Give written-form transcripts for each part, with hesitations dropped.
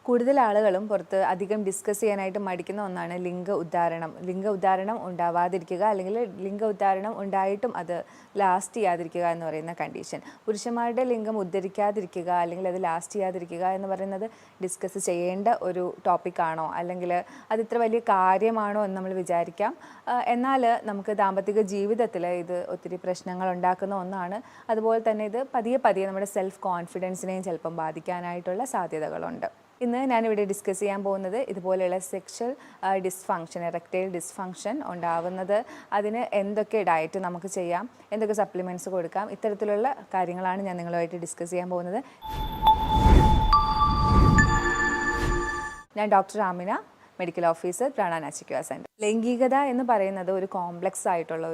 കൂടുതൽ ആളുകളും പുറത്ത് അധികം ഡിസ്കസ് ചെയ്യാനായിട്ട് മടിക്കുന്ന ഒന്നാണ് ലിംഗ ഉദ്ധാരണം. ലിംഗ ഉദ്ധാരണം ഉണ്ടാവാതിരിക്കുക, അല്ലെങ്കിൽ ലിംഗ ഉദ്ധാരണം ഉണ്ടായിട്ടും അത് ലാസ്റ്റ് ചെയ്യാതിരിക്കുക എന്ന് പറയുന്ന കണ്ടീഷൻ. പുരുഷന്മാരുടെ ലിംഗം ഉദ്ധരിക്കാതിരിക്കുക അല്ലെങ്കിൽ അത് ലാസ്റ്റ് ചെയ്യാതിരിക്കുക എന്ന് പറയുന്നത് ഡിസ്കസ് ചെയ്യേണ്ട ഒരു ടോപ്പിക്കാണോ, അല്ലെങ്കിൽ അത് ഇത്ര വലിയ കാര്യമാണോ എന്ന് നമ്മൾ വിചാരിക്കാം. എന്നാൽ നമുക്ക് ദാമ്പത്തിക ജീവിതത്തിൽ ഇത് ഒത്തിരി പ്രശ്നങ്ങൾ ഉണ്ടാക്കുന്ന ഒന്നാണ്. അതുപോലെ തന്നെ ഇത് പതിയെ പതിയെ നമ്മുടെ സെൽഫ് കോൺഫിഡൻസിനെയും ചിലപ്പം ബാധിക്കാനായിട്ടുള്ള സാധ്യതകളുണ്ട്. ഇന്ന് ഞാനിവിടെ ഡിസ്കസ് ചെയ്യാൻ പോകുന്നത് ഇതുപോലെയുള്ള സെക്ഷൽ ഡിസ്ഫങ്ഷൻ, എറക്ടൈൽ ഡിസ്ഫങ്ഷൻ ഉണ്ടാവുന്നത് അതിന് എന്തൊക്കെ ഡയറ്റ് നമുക്ക് ചെയ്യാം, എന്തൊക്കെ സപ്ലിമെൻറ്റ്സ് കൊടുക്കാം, ഇത്തരത്തിലുള്ള കാര്യങ്ങളാണ് ഞാൻ നിങ്ങളുമായിട്ട് ഡിസ്കസ് ചെയ്യാൻ പോകുന്നത്. ഞാൻ ഡോക്ടർ ആമിന, മെഡിക്കൽ ഓഫീസർ, പ്രാണ നാച്ചിക്യൂർ സെൻറ്റർ. ലൈംഗികത എന്ന് പറയുന്നത് ഒരു കോംപ്ലക്സ് ആയിട്ടുള്ള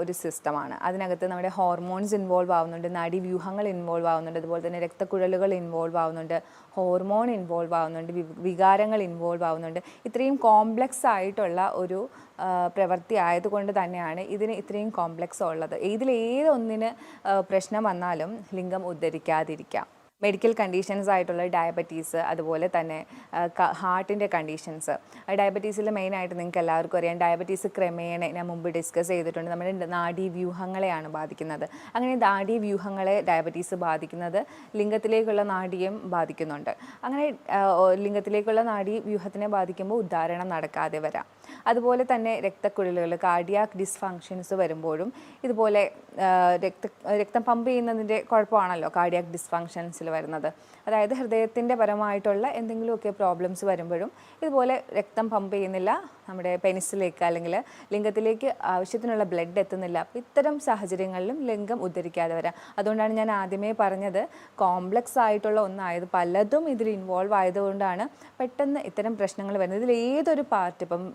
ഒരു സിസ്റ്റമാണ്. അതിനകത്ത് നമ്മുടെ ഹോർമോൺസ് ഇൻവോൾവ് ആവുന്നുണ്ട്, നാഡീവ്യൂഹങ്ങൾ ഇൻവോൾവ് ആവുന്നുണ്ട്, അതുപോലെ തന്നെ രക്തക്കുഴലുകൾ ഇൻവോൾവ് ആവുന്നുണ്ട്, ഹോർമോൺ ഇൻവോൾവ് ആവുന്നുണ്ട്, വികാരങ്ങൾ ഇൻവോൾവ് ആവുന്നുണ്ട്. ഇത്രയും കോംപ്ലക്സ് ആയിട്ടുള്ള ഒരു പ്രവൃത്തി ആയതുകൊണ്ട് തന്നെയാണ് ഇതിന് ഇത്രയും കോംപ്ലക്സ് ഉള്ളത്. ഇതിലേതൊന്നിന് പ്രശ്നം വന്നാലും ലിംഗം ഉദ്ധരിക്കാതിരിക്കാം. മെഡിക്കൽ കണ്ടീഷൻസ് ആയിട്ടുള്ള ഡയബറ്റീസ്, അതുപോലെ തന്നെ ഹാർട്ടിൻ്റെ കണ്ടീഷൻസ്. ഡയബറ്റീസിൽ മെയിനായിട്ട് നിങ്ങൾക്ക് എല്ലാവർക്കും അറിയാം, ഡയബറ്റീസ് ക്രമേണ ഞാൻ മുമ്പ് ഡിസ്കസ് ചെയ്തിട്ടുണ്ട്, നമ്മുടെ നാഡീവ്യൂഹങ്ങളെയാണ് ബാധിക്കുന്നത്. അങ്ങനെ നാഡീവ്യൂഹങ്ങളെ ഡയബറ്റീസ് ബാധിക്കുന്നത് ലിംഗത്തിലേക്കുള്ള നാഡിയും ബാധിക്കുന്നുണ്ട്. അങ്ങനെ ലിംഗത്തിലേക്കുള്ള നാഡീവ്യൂഹത്തിനെ ബാധിക്കുമ്പോൾ ഉദ്ധാരണം നടക്കാതെ വരാം. അതുപോലെ തന്നെ രക്തക്കുഴലുകൾ, കാർഡിയാക് ഡിസ്ഫങ്ഷൻസ് വരുമ്പോഴും ഇതുപോലെ രക്തം പമ്പ് ചെയ്യുന്നതിൻ്റെ കുഴപ്പമാണല്ലോ കാർഡിയാക് ഡിസ്ഫങ്ഷൻസിൽ വരുന്നത്. അതായത് ഹൃദയത്തിൻ്റെ പരമായിട്ടുള്ള എന്തെങ്കിലുമൊക്കെ പ്രോബ്ലംസ് വരുമ്പോഴും ഇതുപോലെ രക്തം പമ്പ് ചെയ്യുന്നില്ല നമ്മുടെ പെനിസിലേക്ക്, അല്ലെങ്കിൽ ലിംഗത്തിലേക്ക് ആവശ്യത്തിനുള്ള ബ്ലഡ് എത്തുന്നില്ല. അപ്പോൾ ഇത്തരം സാഹചര്യങ്ങളിലും ലിംഗം ഉദ്ധരിക്കാതെ വരാം. അതുകൊണ്ടാണ് ഞാൻ ആദ്യമേ പറഞ്ഞത് കോംപ്ലക്സ് ആയിട്ടുള്ള ഒന്നായത്, പലതും ഇതിൽ ഇൻവോൾവ് ആയതുകൊണ്ടാണ് പെട്ടെന്ന് ഇത്തരം പ്രശ്നങ്ങൾ വരുന്നത്. ഇതിൽ ഏതൊരു പാർട്ട്, ഇപ്പം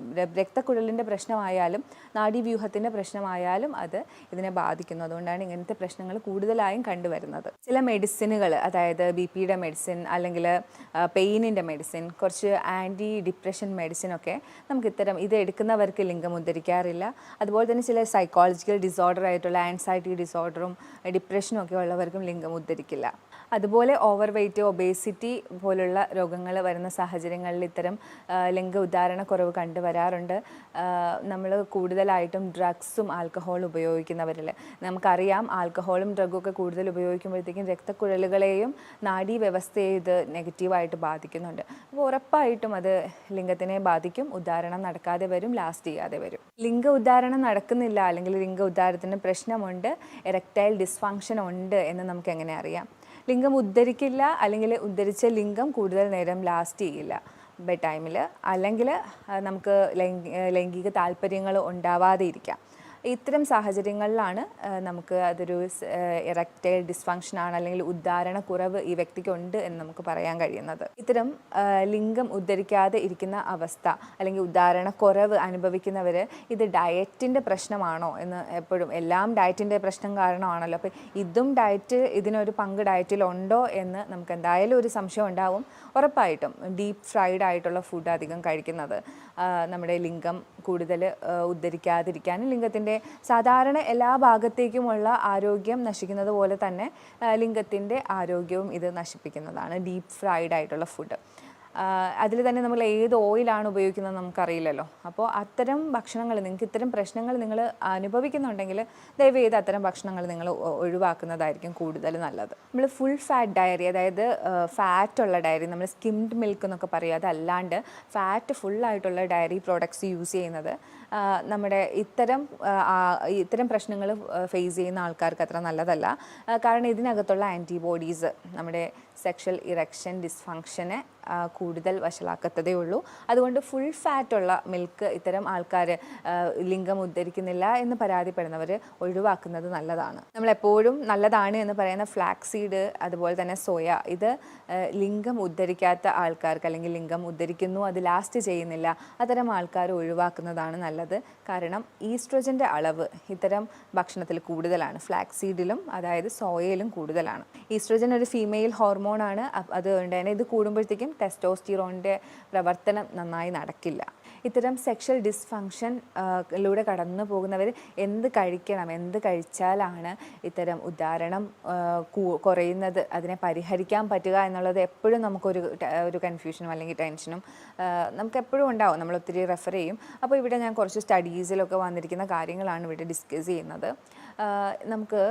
രക്തക്കുഴലിൻ്റെ പ്രശ്നമായാലും നാഡീവ്യൂഹത്തിൻ്റെ പ്രശ്നമായാലും അത് ഇതിനെ ബാധിക്കുന്നു. അതുകൊണ്ടാണ് ഇങ്ങനത്തെ പ്രശ്നങ്ങൾ കൂടുതലായും കണ്ടുവരുന്നത്. ചില മെഡിസിനുകൾ, അതായത് BP-യുടെ മെഡിസിൻ, അല്ലെങ്കിൽ പെയിനിൻ്റെ മെഡിസിൻ, കുറച്ച് ആൻറ്റി ഡിപ്രഷൻ മെഡിസിനൊക്കെ നമുക്ക് ഇത് എടുക്കുന്നവർക്ക് ലിംഗം ഉദ്ധരിക്കാറില്ല. അതുപോലെ തന്നെ ചില സൈക്കോളജിക്കൽ ഡിസോർഡർ ആയിട്ടുള്ള ആൻസൈറ്റി ഡിസോർഡറും ഡിപ്രഷനും ഒക്കെ ഉള്ളവർക്കും ലിംഗം ഉദ്ധരിക്കില്ല. അതുപോലെ ഓവർ വെയ്റ്റ്, ഒബേസിറ്റി പോലുള്ള രോഗങ്ങൾ വരുന്ന സാഹചര്യങ്ങളിൽ ഇത്തരം ലിംഗ ഉദ്ധാരണക്കുറവ് കണ്ടുവരാറുണ്ട്. നമ്മൾ കൂടുതലായിട്ടും ഡ്രഗ്സും ആൽക്കഹോളും ഉപയോഗിക്കുന്നവരിൽ നമുക്കറിയാം, ആൽക്കഹോളും ഡ്രഗും ഒക്കെ കൂടുതൽ ഉപയോഗിക്കുമ്പോഴത്തേക്കും രക്തക്കുഴലുകളെയും നാഡീവ്യവസ്ഥയെ ഇത് നെഗറ്റീവായിട്ട് ബാധിക്കുന്നുണ്ട്. അപ്പോൾ ഉറപ്പായിട്ടും അത് ലിംഗത്തിനെ ബാധിക്കും, ഉദ്ധാരണം നടക്കാതെ വരും, ലാസ്റ്റ് ചെയ്യാതെ വരും. ലിംഗ ഉദ്ധാരണം നടക്കുന്നില്ല, അല്ലെങ്കിൽ ലിംഗ ഉദ്ധാരത്തിന് പ്രശ്നമുണ്ട്, എറക്ടൈൽ ഡിസ്ഫങ്ഷൻ ഉണ്ട് എന്ന് നമുക്ക് എങ്ങനെ അറിയാം? ലിംഗം ഉദ്ധരിക്കില്ല, അല്ലെങ്കിൽ ഉദ്ധരിച്ച ലിംഗം കൂടുതൽ നേരം ലാസ്റ്റ് ചെയ്യില്ല ബെഡ് ടൈമിൽ, അല്ലെങ്കിൽ നമുക്ക് ലൈംഗിക താല്പര്യങ്ങൾ ഉണ്ടാവാതെ ഇരിക്കാം. ഇത്തരം സാഹചര്യങ്ങളിലാണ് നമുക്ക് അതൊരു എറക്ടൈൽ ഡിസ്ഫങ്ഷൻ ആണ്, അല്ലെങ്കിൽ ഉദ്ധാരണക്കുറവ് ഈ വ്യക്തിക്കുണ്ട് എന്ന് നമുക്ക് പറയാൻ കഴിയുന്നത്. ഇത്തരം ലിംഗം ഉദ്ധരിക്കാതെ ഇരിക്കുന്ന അവസ്ഥ, അല്ലെങ്കിൽ ഉദ്ധാരണക്കുറവ് അനുഭവിക്കുന്നവർ ഇത് ഡയറ്റിൻ്റെ പ്രശ്നമാണോ എന്ന് എപ്പോഴും, എല്ലാം ഡയറ്റിൻ്റെ പ്രശ്നം കാരണമാണല്ലോ, അപ്പോൾ ഇതും ഇതിനൊരു പങ്ക് ഡയറ്റിലുണ്ടോ എന്ന് നമുക്ക് എന്തായാലും ഒരു സംശയം ഉണ്ടാവും. ഉറപ്പായിട്ടും ഡീപ്പ് ഫ്രൈഡ് ആയിട്ടുള്ള ഫുഡ് അധികം കഴിക്കുന്നത് നമ്മുടെ ലിംഗം കൂടുതൽ ഉദ്ധരിക്കാതിരിക്കാനും ലിംഗത്തിൻ്റെ സാധാരണ എല്ലാ ഭാഗത്തേക്കുമുള്ള ആരോഗ്യം നശിക്കുന്നത് പോലെ തന്നെ ലിംഗത്തിൻ്റെ ആരോഗ്യവും ഇത് നശിപ്പിക്കുന്നതാണ് ഡീപ്പ് ഫ്രൈഡ് ആയിട്ടുള്ള ഫുഡ്. അതിൽ തന്നെ നമ്മൾ ഏത് ഓയിലാണ് ഉപയോഗിക്കുന്നത് നമുക്കറിയില്ലല്ലോ. അപ്പോൾ അത്തരം ഭക്ഷണങ്ങൾ, നിങ്ങൾക്ക് ഇത്തരം പ്രശ്നങ്ങൾ നിങ്ങൾ അനുഭവിക്കുന്നുണ്ടെങ്കിൽ ദയവ് ചെയ്ത് അത്തരം ഭക്ഷണങ്ങൾ നിങ്ങൾ ഒഴിവാക്കുന്നതായിരിക്കും കൂടുതൽ നല്ലത്. നമ്മൾ ഫുൾ ഫാറ്റ് ഡയറി, അതായത് ഫാറ്റുള്ള ഡയറി, നമ്മൾ സ്കിംഡ് മിൽക്ക് എന്നൊക്കെ പറയും, അതല്ലാണ്ട് ഫാറ്റ് ഫുള്ളായിട്ടുള്ള ഡയറി പ്രോഡക്ട്സ് യൂസ് ചെയ്യുന്നത് നമ്മുടെ ഇത്തരം പ്രശ്നങ്ങൾ ഫേസ് ചെയ്യുന്ന ആൾക്കാർക്ക് അത്ര നല്ലതല്ല. കാരണം ഇതിനകത്തുള്ള ആൻറ്റിബോഡീസ് നമ്മുടെ സെക്ഷൽ ഇറക്ഷൻ ഡിസ്ഫങ്ഷനെ കൂടുതൽ വഷളാക്കത്തതേ ഉള്ളൂ. അതുകൊണ്ട് ഫുൾ ഫാറ്റുള്ള മിൽക്ക് ഇത്തരം ആൾക്കാർ ലിംഗം ഉദ്ധരിക്കുന്നില്ല എന്ന് പരാതിപ്പെടുന്നവർ ഒഴിവാക്കുന്നത് നല്ലതാണ്. നമ്മളെപ്പോഴും നല്ലതാണ് എന്ന് പറയുന്ന ഫ്ലാക്സീഡ്, അതുപോലെ തന്നെ സോയ, ഇത് ലിംഗം ഉദ്ധരിക്കാത്ത ആൾക്കാർക്ക്, അല്ലെങ്കിൽ ലിംഗം ഉദ്ധരിക്കുന്നു അത് ലാസ്റ്റ് ചെയ്യുന്നില്ല, അത്തരം ആൾക്കാർ ഒഴിവാക്കുന്നതാണ് നല്ലത്. കാരണം ഈസ്ട്രോജൻ്റെ അളവ് ഇത്തരം ഭക്ഷണത്തിൽ കൂടുതലാണ്, ഫ്ലാക്സീഡിലും അതായത് സോയയിലും കൂടുതലാണ്. ഈസ്ട്രോജൻ ഒരു ഫീമെയിൽ ഹോർമോണാണ്. അതുകൊണ്ട് തന്നെ ഇത് കൂടുമ്പോഴത്തേക്കും ടെസ്റ്റോസ്റ്റിറോണിൻ്റെ പ്രവർത്തനം നന്നായി നടക്കില്ല. ഇത്തരം സെക്ഷൽ ഡിസ്ഫങ്ഷൻ ലൂടെ കടന്നു പോകുന്നവർ എന്ത് കഴിക്കണം, എന്ത് കഴിച്ചാലാണ് ഇത്തരം ഉദാഹരണം കുറയുന്നത്, അതിനെ പരിഹരിക്കാൻ പറ്റുക എന്നുള്ളത് എപ്പോഴും ഒരു കൺഫ്യൂഷനും അല്ലെങ്കിൽ ടെൻഷനും നമുക്ക് എപ്പോഴും ഉണ്ടാവും. നമ്മൾ ഒത്തിരി റെഫർ ചെയ്യും. അപ്പോൾ ഇവിടെ ഞാൻ കുറച്ച് സ്റ്റഡീസിലൊക്കെ വന്നിരിക്കുന്ന കാര്യങ്ങളാണ് ഇവിടെ ഡിസ്കസ് ചെയ്യുന്നത്. നമുക്ക്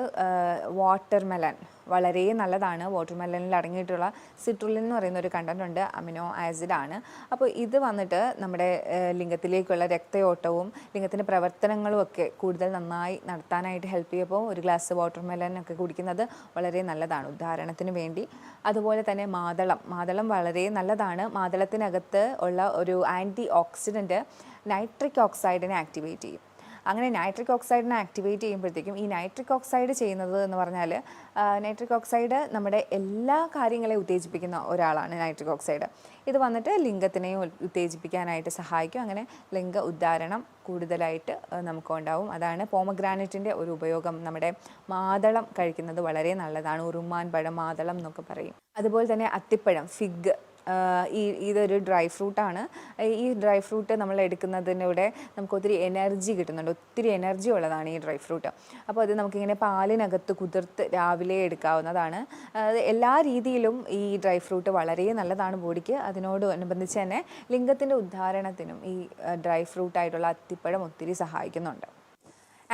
വാട്ടർമെലൺ വളരെ നല്ലതാണ്. വാട്ടർമെലണിൽ അടങ്ങിയിട്ടുള്ള സിട്രുലിൻ എന്ന് പറയുന്ന ഒരു കണ്ടന്റ് ഉണ്ട്, അമിനോ ആസിഡാണ്. അപ്പോൾ ഇത് വന്നിട്ട് നമ്മുടെ ലിംഗത്തിലേക്കുള്ള രക്തയോട്ടവും ലിംഗത്തിൻ്റെ പ്രവർത്തനങ്ങളും ഒക്കെ കൂടുതൽ നന്നായി നടത്താനായിട്ട് ഹെൽപ്പ് ചെയ്യുമ്പോൾ ഒരു ഗ്ലാസ് വാട്ടർമെലൺ ഒക്കെ കുടിക്കുന്നത് വളരെ നല്ലതാണ് ഉദാഹരണത്തിന് വേണ്ടി. അതുപോലെ തന്നെ മാതളം വളരെ നല്ലതാണ്. മാതളത്തിനകത്ത് ഉള്ള ഒരു ആൻറ്റി ഓക്സിഡൻറ്റ് നൈട്രിക് ഓക്സൈഡിനെ ആക്ടിവേറ്റ് ചെയ്യും. അങ്ങനെ നൈട്രിക് ഓക്സൈഡിനെ ആക്ടിവേറ്റ് ചെയ്യുമ്പോഴത്തേക്കും ഈ നൈട്രിക് ഓക്സൈഡ് ചെയ്യുന്നത് എന്ന് പറഞ്ഞാൽ നൈട്രിക് ഓക്സൈഡ് നമ്മുടെ എല്ലാ കാര്യങ്ങളെയും ഉത്തേജിപ്പിക്കുന്ന ഒരാളാണ് നൈട്രിക് ഓക്സൈഡ്. ഇത് വന്നിട്ട് ലിംഗത്തിനെയും ഉത്തേജിപ്പിക്കാനായിട്ട് സഹായിക്കും. അങ്ങനെ ലിംഗ ഉദ്ധാരണം കൂടുതലായിട്ട് നമുക്ക് ഉണ്ടാവും. അതാണ് പോമഗ്രാനൈറ്റിൻ്റെ ഒരു ഉപയോഗം. നമ്മുടെ മാതളം കഴിക്കുന്നത് വളരെ നല്ലതാണ്. ഉറുമാൻ പഴം, മാതളം എന്നൊക്കെ പറയും. അതുപോലെ തന്നെ അത്തിപ്പഴം, ഫിഗ്, ഇതൊരു ഡ്രൈ ഫ്രൂട്ടാണ്. ഈ ഡ്രൈ ഫ്രൂട്ട് നമ്മൾ എടുക്കുന്നതിലൂടെ നമുക്ക് ഒത്തിരി എനർജി കിട്ടുന്നുണ്ട്. ഒത്തിരി എനർജി ഉള്ളതാണ് ഈ ഡ്രൈ ഫ്രൂട്ട്. അപ്പോൾ അത് നമുക്കിങ്ങനെ പാലിനകത്ത് കുതിർത്ത് രാവിലെ എടുക്കാവുന്നതാണ്. എല്ലാ രീതിയിലും ഈ ഡ്രൈ ഫ്രൂട്ട് വളരെ നല്ലതാണ് ബോഡിക്ക്. അതിനോടനുബന്ധിച്ച് തന്നെ ലിംഗത്തിൻ്റെ ഉദ്ധാരണത്തിനും ഈ ഡ്രൈ ഫ്രൂട്ടായിട്ടുള്ള അത്തിപ്പഴം ഒത്തിരി സഹായിക്കുന്നുണ്ട്.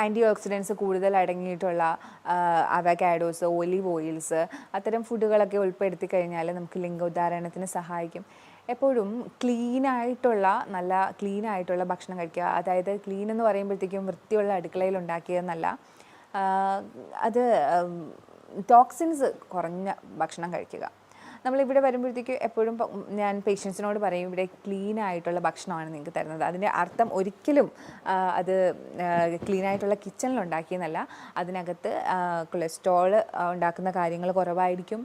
ആൻറ്റി ഓക്സിഡൻസ് കൂടുതൽ അടങ്ങിയിട്ടുള്ള അവക്കാഡോസ്, ഒലിവ് ഓയിൽസ്, അത്തരം ഫുഡുകളൊക്കെ ഉൾപ്പെടുത്തി കഴിഞ്ഞാൽ നമുക്ക് ലിംഗോദ്ധാരണത്തിന് സഹായിക്കും. എപ്പോഴും നല്ല ക്ലീനായിട്ടുള്ള ഭക്ഷണം കഴിക്കുക. അതായത് ക്ലീൻ എന്ന് പറയുമ്പോഴത്തേക്കും വൃത്തിയുള്ള അടുക്കളയിൽ ഉണ്ടാക്കിയതെന്നല്ല, അത് ടോക്സിൻസ് കുറഞ്ഞ ഭക്ഷണം കഴിക്കുക. നമ്മളിവിടെ വരുമ്പോഴത്തേക്ക് എപ്പോഴും ഞാൻ പേഷ്യൻസിനോട് പറയും, ഇവിടെ ക്ലീൻ ആയിട്ടുള്ള ഭക്ഷണമാണ് നിങ്ങൾക്ക് തരുന്നത്. അതിൻ്റെ അർത്ഥം ഒരിക്കലും അത് ക്ലീൻ ആയിട്ടുള്ള കിച്ചണിൽ ഉണ്ടാക്കിയെന്നല്ല. അതിനകത്ത് കൊളസ്ട്രോൾ ഉണ്ടാക്കുന്ന കാര്യങ്ങൾ കുറവായിരിക്കും,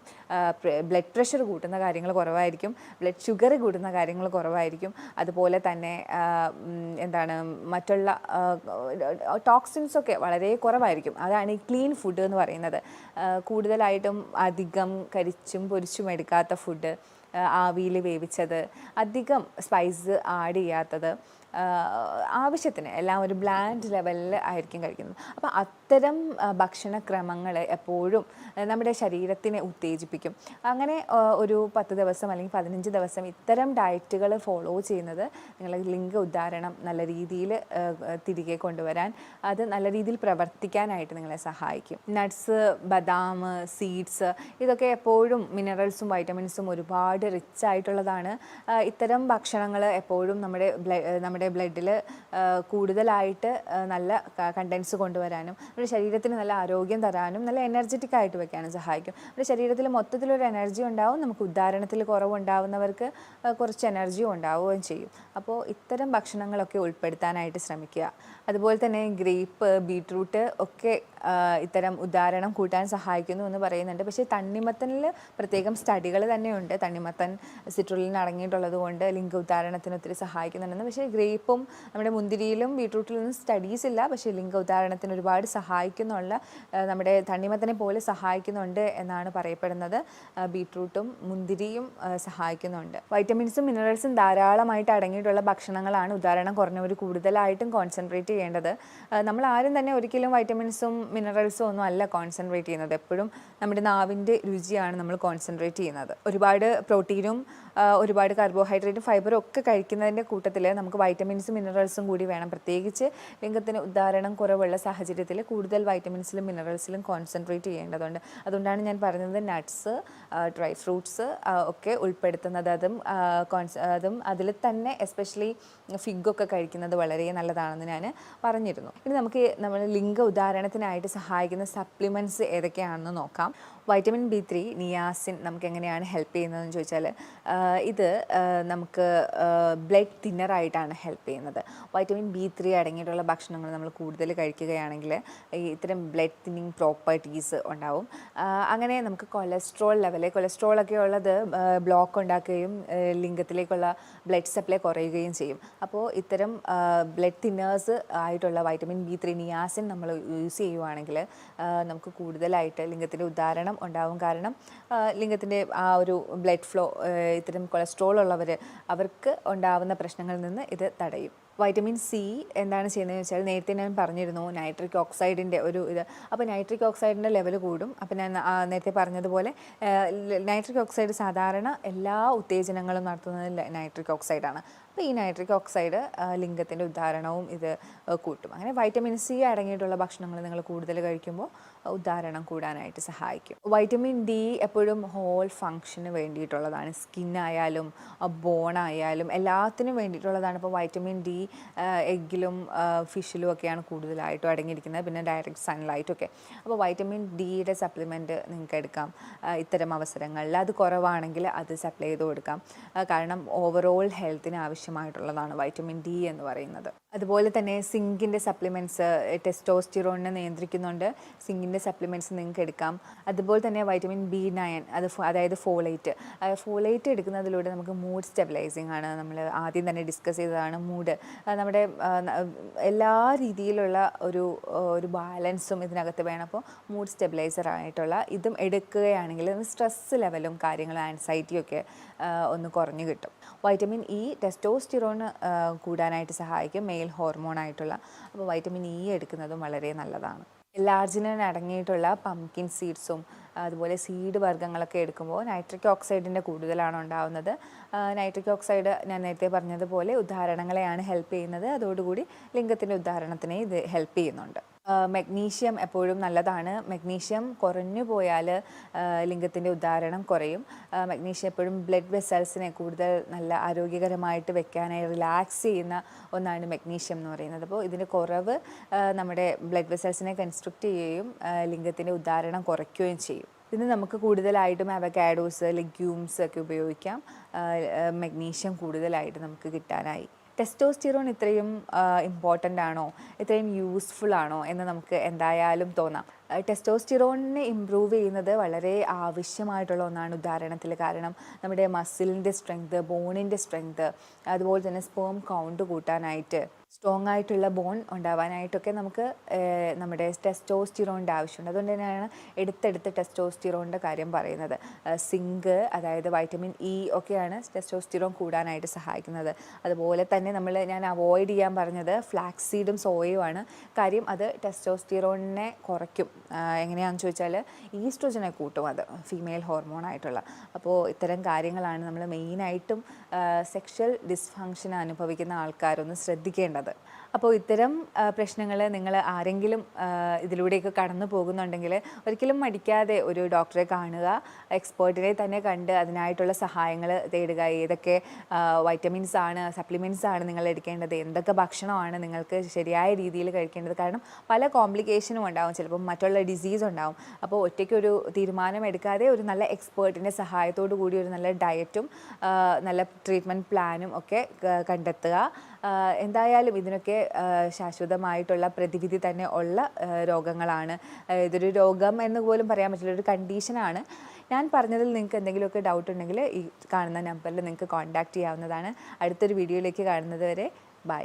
ബ്ലഡ് പ്രഷർ കൂട്ടുന്ന കാര്യങ്ങൾ കുറവായിരിക്കും, ബ്ലഡ് ഷുഗർ കൂട്ടുന്ന കാര്യങ്ങൾ കുറവായിരിക്കും. അതുപോലെ തന്നെ മറ്റുള്ള ടോക്സിൻസൊക്കെ വളരെ കുറവായിരിക്കും. അതാണ് ഈ ക്ലീൻ ഫുഡ് എന്ന് പറയുന്നത്. കൂടുതലായിട്ടും അധികം കരിച്ചും പൊരിച്ചും എടുക്കാത്ത ഫുഡ്, ആവിയിൽ വേവിച്ചത്, അധികം സ്പൈസ് ആഡ് ചെയ്യാത്തത്, ആവശ്യത്തിന് എല്ലാം ഒരു ബ്ലാൻഡ് ലെവലിൽ ആയിരിക്കും കഴിക്കുന്നത്. അപ്പോൾ അത്തരം ഭക്ഷണക്രമങ്ങൾ എപ്പോഴും നമ്മുടെ ശരീരത്തിനെ ഉത്തേജിപ്പിക്കും. അങ്ങനെ ഒരു 10 ദിവസം അല്ലെങ്കിൽ 15 ദിവസം ഇത്തരം ഡയറ്റുകൾ ഫോളോ ചെയ്യുന്നത് നിങ്ങളെ ലിംഗ ഉദ്ധാരണം നല്ല രീതിയിൽ തിരികെ കൊണ്ടുവരാൻ, അത് നല്ല രീതിയിൽ പ്രവർത്തിക്കാനായിട്ട് നിങ്ങളെ സഹായിക്കും. നട്ട്സ്, ബദാം, സീഡ്സ്, ഇതൊക്കെ എപ്പോഴും മിനറൽസും വൈറ്റമിൻസും ഒരുപാട് റിച്ച് ആയിട്ടുള്ളതാണ്. ഇത്തരം ഭക്ഷണങ്ങൾ എപ്പോഴും നമ്മുടെ ബ്ലഡിൽ കൂടുതലായിട്ട് നല്ല കണ്ടൻസ് കൊണ്ടുവരാനും നമ്മുടെ ശരീരത്തിന് നല്ല ആരോഗ്യം തരാനും നല്ല എനർജറ്റിക് ആയിട്ട് വെക്കാനും സഹായിക്കും. നമ്മുടെ ശരീരത്തിൽ മൊത്തത്തിലൊരു എനർജി ഉണ്ടാവും. നമുക്ക് ഉദ്ധാരണത്തിൽ കുറവുണ്ടാവുന്നവർക്ക് കുറച്ച് എനർജിയും ഉണ്ടാവുകയും ചെയ്യും. അപ്പോൾ ഇത്തരം ഭക്ഷണങ്ങളൊക്കെ ഉൾപ്പെടുത്താനായിട്ട് ശ്രമിക്കുക. അതുപോലെ തന്നെ ഗ്രേപ്പ്, ബീട്രൂട്ട് ഒക്കെ ഇത്തരം ഉദ്ധാരണം കൂട്ടാൻ സഹായിക്കുന്നു എന്ന് പറയുന്നുണ്ട്. പക്ഷേ തണ്ണിമത്തനിൽ പ്രത്യേകം സ്റ്റഡികൾ തന്നെയുണ്ട്. തണ്ണിമത്തൻ സിട്രുലിൻ അടങ്ങിയിട്ടുള്ളത് കൊണ്ട് ലിംഗ ഉദ്ധാരണത്തിന് ഒത്തിരി സഹായിക്കുന്നുണ്ടെന്ന്. പക്ഷേ ഗ്രേപ്പും നമ്മുടെ മുന്തിരിയിലും ബീട്രൂട്ടിലും സ്റ്റഡീസ് ഇല്ല. പക്ഷേ ലിംഗ ഉദ്ധാരണത്തിന് ഒരുപാട് സഹായിക്കുന്നുള്ള, നമ്മുടെ തണ്ണിമത്തനെ പോലെ സഹായിക്കുന്നുണ്ട് എന്നാണ് പറയപ്പെടുന്നത്. ബീട്രൂട്ടും മുന്തിരിയും സഹായിക്കുന്നുണ്ട്. വൈറ്റമിൻസും മിനറൽസും ധാരാളമായിട്ട് അടങ്ങിയിട്ടുള്ള ഭക്ഷണങ്ങളാണ് ഉദാഹരണം കുറഞ്ഞവർ കൂടുതലായിട്ടും കോൺസെൻട്രേറ്റ് ചെയ്യേണ്ടത്. നമ്മൾ ആരും തന്നെ ഒരിക്കലും വൈറ്റമിൻസും മിനറൽസും ഒന്നും അല്ല കോൺസെൻട്രേറ്റ് ചെയ്യുന്നത്. എപ്പോഴും നമ്മുടെ നാവിൻ്റെ രുചിയാണ് നമ്മൾ കോൺസെൻട്രേറ്റ് ചെയ്യുന്നത്. ഒരുപാട് പ്രോട്ടീനും ഒരുപാട് കാർബോഹൈഡ്രേറ്റും ഫൈബറും ഒക്കെ കഴിക്കുന്നതിൻ്റെ കൂട്ടത്തിൽ നമുക്ക് വൈറ്റമിൻസും മിനറൽസും കൂടി വേണം. പ്രത്യേകിച്ച് ലിംഗത്തിന് ഉദ്ധാരണം കുറവുള്ള സാഹചര്യത്തിൽ കൂടുതൽ വൈറ്റമിൻസിലും മിനറൽസിലും കോൺസെൻട്രേറ്റ് ചെയ്യേണ്ടതുണ്ട്. അതുകൊണ്ടാണ് ഞാൻ പറഞ്ഞത് നട്ട്സ്, ഡ്രൈ ഫ്രൂട്ട്സ് ഒക്കെ ഉൾപ്പെടുത്തുന്നത്. അതും അതിൽ തന്നെ എസ്പെഷ്യലി ഫിഗൊക്കെ കഴിക്കുന്നത് വളരെ നല്ലതാണെന്ന് ഞാൻ പറഞ്ഞിരുന്നു. ഇനി നമുക്ക് നമ്മൾ ലിംഗ ഉദ്ധാരണത്തിനായിട്ട് സഹായിക്കുന്ന സപ്ലിമെൻറ്റ്സ് ഏതൊക്കെയാണെന്ന് നോക്കാം. വൈറ്റമിൻ B3, നിയാസിൻ നമുക്ക് എങ്ങനെയാണ് ഹെൽപ്പ് ചെയ്യുന്നതെന്ന് ചോദിച്ചാൽ, ഇത് നമുക്ക് ബ്ലഡ് തിന്നറായിട്ടാണ് ഹെൽപ്പ് ചെയ്യുന്നത്. വൈറ്റമിൻ B3 അടങ്ങിയിട്ടുള്ള ഭക്ഷണങ്ങൾ നമ്മൾ കൂടുതൽ കഴിക്കുകയാണെങ്കിൽ ഇത്തരം ബ്ലഡ് തിന്നിങ് പ്രോപ്പർട്ടീസ് ഉണ്ടാവും. അങ്ങനെ നമുക്ക് കൊളസ്ട്രോളൊക്കെ ഉള്ളത് ബ്ലോക്ക് ഉണ്ടാക്കുകയും ലിംഗത്തിലേക്കുള്ള ബ്ലഡ് സപ്ലൈ കുറയുകയും ചെയ്യും. അപ്പോൾ ഇത്തരം ബ്ലഡ് തിന്നേഴ്സ് ആയിട്ടുള്ള വൈറ്റമിൻ B3, നിയാസിൻ നമ്മൾ യൂസ് ചെയ്യുവാണെങ്കിൽ നമുക്ക് കൂടുതലായിട്ട് ലിംഗത്തിൻ്റെ ഉദ്ധാരണം ഉദാഹരണം ഉണ്ടാവും. കാരണം ലിംഗത്തിൻ്റെ ആ ഒരു ബ്ലഡ് ഫ്ലോ ഇത്തരം കൊളസ്ട്രോൾ ഉള്ളവർ അവർക്ക് ഉണ്ടാവുന്ന പ്രശ്നങ്ങളിൽ നിന്ന് ഇത് തടയും. വൈറ്റമിൻ സി എന്താണ് ചെയ്യുന്നതെന്ന് വെച്ചാൽ നേരത്തെ ഞാൻ പറഞ്ഞിരുന്നു നൈട്രിക് ഓക്സൈഡിൻ്റെ ഒരു ഇത്. അപ്പോൾ നൈട്രിക് ഓക്സൈഡിൻ്റെ ലെവൽ കൂടും. അപ്പോൾ ഞാൻ നേരത്തെ പറഞ്ഞതുപോലെ നൈട്രിക് ഓക്സൈഡ് സാധാരണ എല്ലാ ഉത്തേജനങ്ങളും നടത്തുന്നത് നൈട്രിക് ഓക്സൈഡാണ്. അപ്പോൾ ഈ നൈട്രിക് ഓക്സൈഡ് ലിംഗത്തിൻ്റെ ഉദ്ധാരണവും ഇത് കൂട്ടും. അങ്ങനെ വൈറ്റമിൻ സി അടങ്ങിയിട്ടുള്ള ഭക്ഷണങ്ങൾ നിങ്ങൾ കൂടുതൽ കഴിക്കുമ്പോൾ ഉദ്ധാരണം കൂടാനായിട്ട് സഹായിക്കും. വൈറ്റമിൻ ഡി എപ്പോഴും ഹോൾ ഫങ്ഷന് വേണ്ടിയിട്ടുള്ളതാണ്. സ്കിന്നായാലും ബോണായാലും എല്ലാത്തിനും വേണ്ടിയിട്ടുള്ളതാണ്. ഇപ്പോൾ വൈറ്റമിൻ ഡി എഗ്ഗിലും ഫിഷിലും ഒക്കെയാണ് കൂടുതലായിട്ടും അടങ്ങിയിരിക്കുന്നത്, പിന്നെ ഡയറക്റ്റ് സൺലൈറ്റൊക്കെ. അപ്പോൾ വൈറ്റമിൻ ഡിയുടെ സപ്ലിമെൻറ്റ് നിങ്ങൾക്ക് എടുക്കാം ഇത്തരം അവസരങ്ങളിൽ. അത് കുറവാണെങ്കിൽ അത് സപ്ലൈ ചെയ്ത് കൊടുക്കാം. കാരണം ഓവറോൾ ഹെൽത്തിന് ആവശ്യമായിട്ടുള്ളതാണ് വൈറ്റമിൻ ഡി എന്ന് പറയുന്നത്. അതുപോലെ തന്നെ സിങ്കിൻ്റെ സപ്ലിമെൻറ്റ്സ് ടെസ്റ്റോസ്റ്റിറോണിനെ നിയന്ത്രിക്കുന്നുണ്ട്. സിങ്കിൻ്റെ സപ്ലിമെൻറ്റ്സ് നിങ്ങൾക്ക് എടുക്കാം. അതുപോലെ തന്നെ വൈറ്റമിൻ B9 അതായത് ഫോളേറ്റ് എടുക്കുന്നതിലൂടെ നമുക്ക് മൂഡ് സ്റ്റെബിലൈസിങ് ആണ്. നമ്മൾ ആദ്യം തന്നെ ഡിസ്കസ് ചെയ്തതാണ് മൂഡ്. നമ്മുടെ എല്ലാ രീതിയിലുള്ള ഒരു ബാലൻസും ഇതിനകത്ത് വേണം. അപ്പോൾ മൂഡ് സ്റ്റെബിലൈസർ ആയിട്ടുള്ള ഇതും എടുക്കുകയാണെങ്കിൽ സ്ട്രെസ് ലെവലും കാര്യങ്ങളും ആൻസൈറ്റിയും ഒക്കെ ഒന്ന് കുറഞ്ഞു കിട്ടും. വൈറ്റമിൻ ഇ ടെസ്റ്റോസ്റ്റിറോൺ കൂടാനായിട്ട് സഹായിക്കും, മെയിൽ ഹോർമോൺ ആയിട്ടുള്ള. അപ്പോൾ വൈറ്റമിൻ ഇ എടുക്കുന്നതും വളരെ നല്ലതാണ്. ലാർജിനിൻ അടങ്ങിയിട്ടുള്ള പംകിൻ സീഡ്സും അതുപോലെ സീഡ് വർഗ്ഗങ്ങളൊക്കെ എടുക്കുമ്പോൾ നൈട്രിക് ഓക്സൈഡിൻ്റെ കൂടുതലാണ് ഉണ്ടാകുന്നത്. നൈട്രിക് ഓക്സൈഡ് ഞാൻ നേരത്തെ പറഞ്ഞതുപോലെ ഉദ്ധാരണങ്ങളെയാണ് ഹെൽപ്പ് ചെയ്യുന്നത്. അതോടുകൂടി ലിംഗത്തിൻ്റെ ഉദ്ധാരണത്തിനെ ഇത് ഹെൽപ്പ് ചെയ്യുന്നുണ്ട്. മഗ്നീഷ്യം എപ്പോഴും നല്ലതാണ്. മഗ്നീഷ്യം കുറഞ്ഞു പോയാൽ ലിംഗത്തിൻ്റെ ഉദ്ധാരണം കുറയും. മഗ്നീഷ്യം എപ്പോഴും ബ്ലഡ് വെസൽസിനെ കൂടുതൽ നല്ല ആരോഗ്യകരമായിട്ട് വെക്കാനായി റിലാക്സ് ചെയ്യുന്ന ഒന്നാണ് മഗ്നീഷ്യം എന്ന് പറയുന്നത്. അപ്പോൾ ഇതിൻ്റെ കുറവ് നമ്മുടെ ബ്ലഡ് വെസൽസിനെ കൺസ്ട്രക്റ്റ് ചെയ്യുകയും ലിംഗത്തിൻ്റെ ഉദ്ധാരണം കുറയ്ക്കുകയും ചെയ്യും. ഇത് നമുക്ക് കൂടുതലായിട്ടും അവക്കാഡോസ്, ലെഗ്യൂംസ് ഒക്കെ ഉപയോഗിക്കാം മഗ്നീഷ്യം കൂടുതലായിട്ട് നമുക്ക് കിട്ടാനായി. ടെസ്റ്റോസ്റ്റിറോൺ ഇത്രയും ഇമ്പോർട്ടൻ്റ് ആണോ, ഇത്രയും യൂസ്ഫുൾ ആണോ എന്ന് നമുക്ക് എന്തായാലും തോന്നാം. ടെസ്റ്റോസ്റ്റിറോണിനെ ഇമ്പ്രൂവ് ചെയ്യുന്നത് വളരെ ആവശ്യമായിട്ടുള്ള ഒന്നാണ് ഉദാഹരണത്തിൽ. കാരണം നമ്മുടെ മസിലിൻ്റെ സ്ട്രെങ്ത്, ബോണിൻ്റെ സ്ട്രെങ്ത്, അതുപോലെ തന്നെ സ്പേം കൗണ്ട് കൂട്ടാനായിട്ട്, സ്ട്രോങ് ആയിട്ടുള്ള ബോൺ ഉണ്ടാവാനായിട്ടൊക്കെ നമുക്ക് നമ്മുടെ ടെസ്റ്റോസ്റ്റിറോണിൻ്റെ ആവശ്യമുണ്ട്. അതുകൊണ്ട് തന്നെയാണ് എടുത്തെടുത്ത് ടെസ്റ്റോസ്റ്റിറോണിൻ്റെ കാര്യം പറയുന്നത്. സിങ്ക്, അതായത് വൈറ്റമിൻ ഇ ഒക്കെയാണ് ടെസ്റ്റോസ്റ്റിറോൺ കൂടാനായിട്ട് സഹായിക്കുന്നത്. അതുപോലെ തന്നെ ഞാൻ അവോയ്ഡ് ചെയ്യാൻ പറഞ്ഞത് ഫ്ലാക്സ് സീഡും സോയയുമാണ്. കാര്യം അത് ടെസ്റ്റോസ്റ്റിറോണിനെ കുറയ്ക്കും. എങ്ങനെയാണെന്ന് ചോദിച്ചാൽ ഈസ്ട്രോജനെ കൂട്ടും, അത് ഫീമെയിൽ ഹോർമോൺ ആയിട്ടുള്ള. അപ്പോൾ ഇത്തരം കാര്യങ്ങളാണ് നമ്മൾ മെയിനായിട്ടും സെക്ഷൽ ഡിസ്ഫങ്ഷൻ അനുഭവിക്കുന്ന ആൾക്കാരൊന്ന് ശ്രദ്ധിക്കേണ്ടത്. അപ്പോൾ ഇത്തരം പ്രശ്നങ്ങൾ നിങ്ങൾ ആരെങ്കിലും ഇതിലൂടെയൊക്കെ കടന്നു പോകുന്നുണ്ടെങ്കിൽ ഒരിക്കലും മടിക്കാതെ ഒരു ഡോക്ടറെ കാണുക, എക്സ്പേർട്ടിനെ തന്നെ കണ്ട് അതിനായിട്ടുള്ള സഹായങ്ങൾ തേടുക. ഏതൊക്കെ വൈറ്റമിൻസ് ആണ്, സപ്ലിമെൻറ്റ്സ് ആണ് നിങ്ങൾ എടുക്കേണ്ടത്, എന്തൊക്കെ ഭക്ഷണമാണ് നിങ്ങൾക്ക് ശരിയായ രീതിയിൽ കഴിക്കേണ്ടത്. കാരണം പല കോംപ്ലിക്കേഷനും ഉണ്ടാവും, ചിലപ്പോൾ മറ്റുള്ള ഡിസീസ് ഉണ്ടാവും. അപ്പോൾ ഒറ്റയ്ക്കൊരു തീരുമാനം എടുക്കാതെ ഒരു നല്ല എക്സ്പേർട്ടിൻ്റെ സഹായത്തോടു കൂടി ഒരു നല്ല ഡയറ്റും നല്ല ട്രീറ്റ്മെൻറ്റ് പ്ലാനും ഒക്കെ കണ്ടെത്തുക. എന്തായാലും ഇതിനൊക്കെ ശാശ്വതമായിട്ടുള്ള പ്രതിവിധി തന്നെ ഉള്ള രോഗങ്ങളാണ്. ഇതൊരു രോഗം എന്ന് പോലും പറയാൻ പറ്റില്ല, ഒരു കണ്ടീഷനാണ്. ഞാൻ പറഞ്ഞതിൽ നിങ്ങൾക്ക് എന്തെങ്കിലുമൊക്കെ ഡൗട്ട് ഉണ്ടെങ്കിൽ ഈ കാണുന്ന നമ്പറിൽ നിങ്ങൾക്ക് കോൺടാക്റ്റ് ചെയ്യാവുന്നതാണ്. അടുത്തൊരു വീഡിയോയിലേക്ക് കാണുന്നത് വരെ ബൈ.